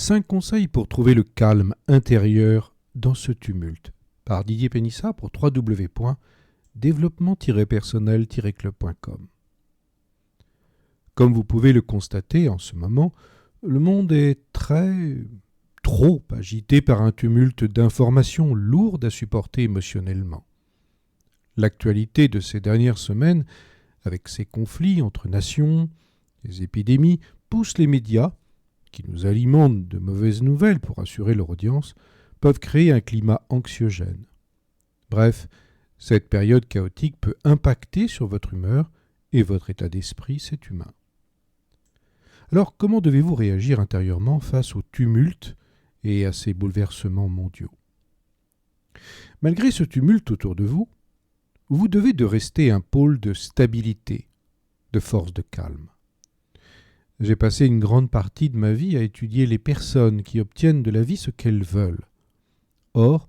5 conseils pour trouver le calme intérieur dans ce tumulte, par Didier Pénissa pour www.développement-personnel-club.com. Comme vous pouvez le constater en ce moment, le monde est trop agité par un tumulte d'informations lourdes à supporter émotionnellement. L'actualité de ces dernières semaines, avec ces conflits entre nations, les épidémies, pousse les médias, qui nous alimentent de mauvaises nouvelles pour assurer leur audience, peuvent créer un climat anxiogène. Bref, cette période chaotique peut impacter sur votre humeur et votre état d'esprit, c'est humain. Alors, comment devez-vous réagir intérieurement face au tumulte et à ces bouleversements mondiaux ? Malgré ce tumulte autour de vous, vous devez de rester un pôle de stabilité, de force de calme. J'ai passé une grande partie de ma vie à étudier les personnes qui obtiennent de la vie ce qu'elles veulent. Or,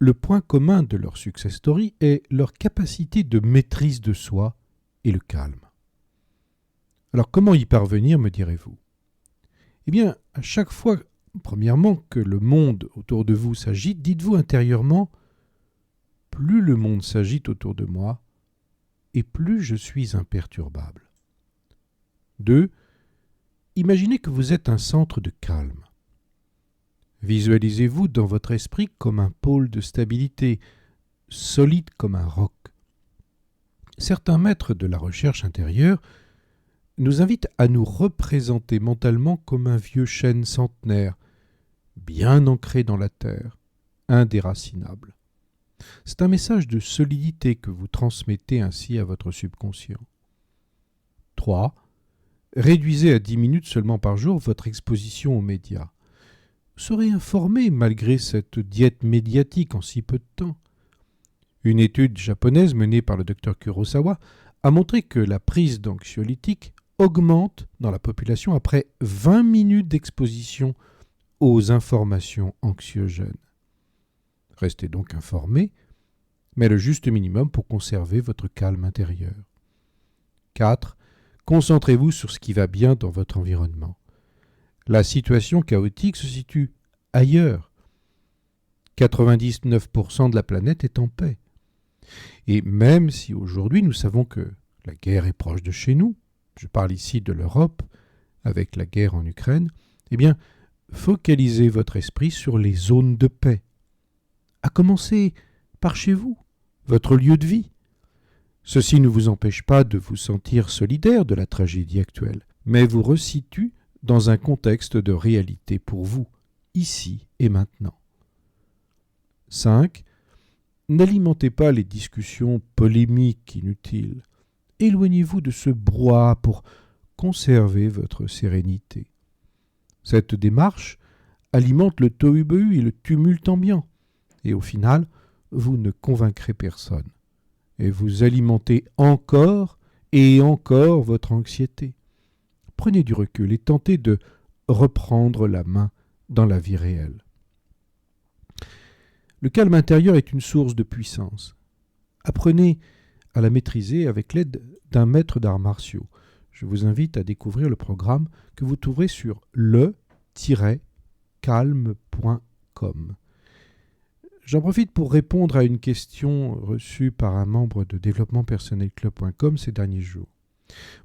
le point commun de leur success story est leur capacité de maîtrise de soi et le calme. Alors comment y parvenir, me direz-vous ? Eh bien, à chaque fois, premièrement, que le monde autour de vous s'agite, dites-vous intérieurement « Plus le monde s'agite autour de moi, et plus je suis imperturbable. » 2. Imaginez que vous êtes un centre de calme. Visualisez-vous dans votre esprit comme un pôle de stabilité, solide comme un roc. Certains maîtres de la recherche intérieure nous invitent à nous représenter mentalement comme un vieux chêne centenaire, bien ancré dans la terre, indéracinable. C'est un message de solidité que vous transmettez ainsi à votre subconscient. 3. Réduisez à 10 minutes seulement par jour votre exposition aux médias. Vous serez informé malgré cette diète médiatique en si peu de temps. Une étude japonaise menée par le Dr Kurosawa a montré que la prise d'anxiolytiques augmente dans la population après 20 minutes d'exposition aux informations anxiogènes. Restez donc informé, mais le juste minimum pour conserver votre calme intérieur. 4. Concentrez-vous sur ce qui va bien dans votre environnement. La situation chaotique se situe ailleurs. 99% de la planète est en paix. Et même si aujourd'hui nous savons que la guerre est proche de chez nous, je parle ici de l'Europe, avec la guerre en Ukraine, eh bien, focalisez votre esprit sur les zones de paix. À commencer par chez vous, votre lieu de vie. Ceci ne vous empêche pas de vous sentir solidaire de la tragédie actuelle, mais vous resitue dans un contexte de réalité pour vous, ici et maintenant. 5. N'alimentez pas les discussions polémiques inutiles. Éloignez-vous de ce brouhaha pour conserver votre sérénité. Cette démarche alimente le tohu-bohu et le tumulte ambiant, et au final, vous ne convaincrez personne. Et vous alimentez encore et encore votre anxiété. Prenez du recul et tentez de reprendre la main dans la vie réelle. Le calme intérieur est une source de puissance. Apprenez à la maîtriser avec l'aide d'un maître d'arts martiaux. Je vous invite à découvrir le programme que vous trouverez sur le-calme.com. J'en profite pour répondre à une question reçue par un membre de développementpersonnelclub.com ces derniers jours.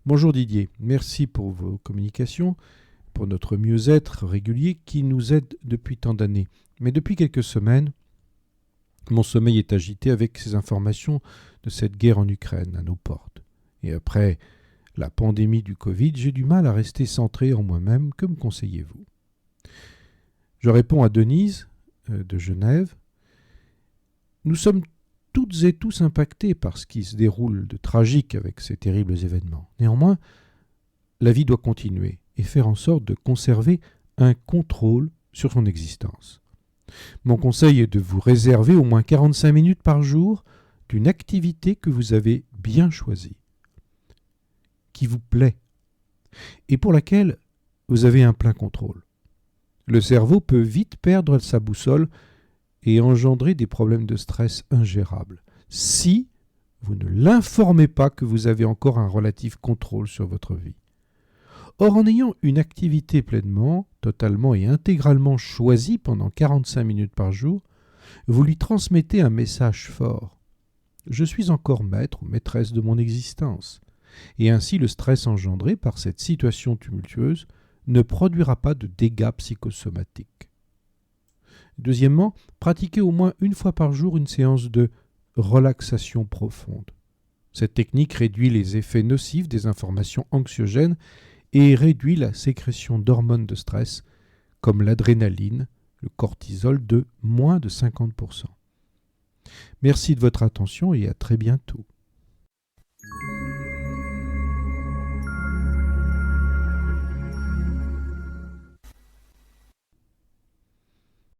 Bonjour Didier, merci pour vos communications, pour notre mieux-être régulier qui nous aide depuis tant d'années. Mais depuis quelques semaines, mon sommeil est agité avec ces informations de cette guerre en Ukraine à nos portes. Et après la pandémie du Covid, j'ai du mal à rester centré en moi-même. Que me conseillez-vous ? Je réponds à Denise de Genève. Nous sommes toutes et tous impactés par ce qui se déroule de tragique avec ces terribles événements. Néanmoins, la vie doit continuer et faire en sorte de conserver un contrôle sur son existence. Mon conseil est de vous réserver au moins 45 minutes par jour d'une activité que vous avez bien choisie, qui vous plaît et pour laquelle vous avez un plein contrôle. Le cerveau peut vite perdre sa boussole et engendrer des problèmes de stress ingérables si vous ne l'informez pas que vous avez encore un relatif contrôle sur votre vie. Or, en ayant une activité pleinement, totalement et intégralement choisie pendant 45 minutes par jour, vous lui transmettez un message fort. Je suis encore maître ou maîtresse de mon existence. Et ainsi le stress engendré par cette situation tumultueuse ne produira pas de dégâts psychosomatiques. Deuxièmement, pratiquez au moins une fois par jour une séance de relaxation profonde. Cette technique réduit les effets nocifs des informations anxiogènes et réduit la sécrétion d'hormones de stress comme l'adrénaline, le cortisol de moins de 50%. Merci de votre attention et à très bientôt.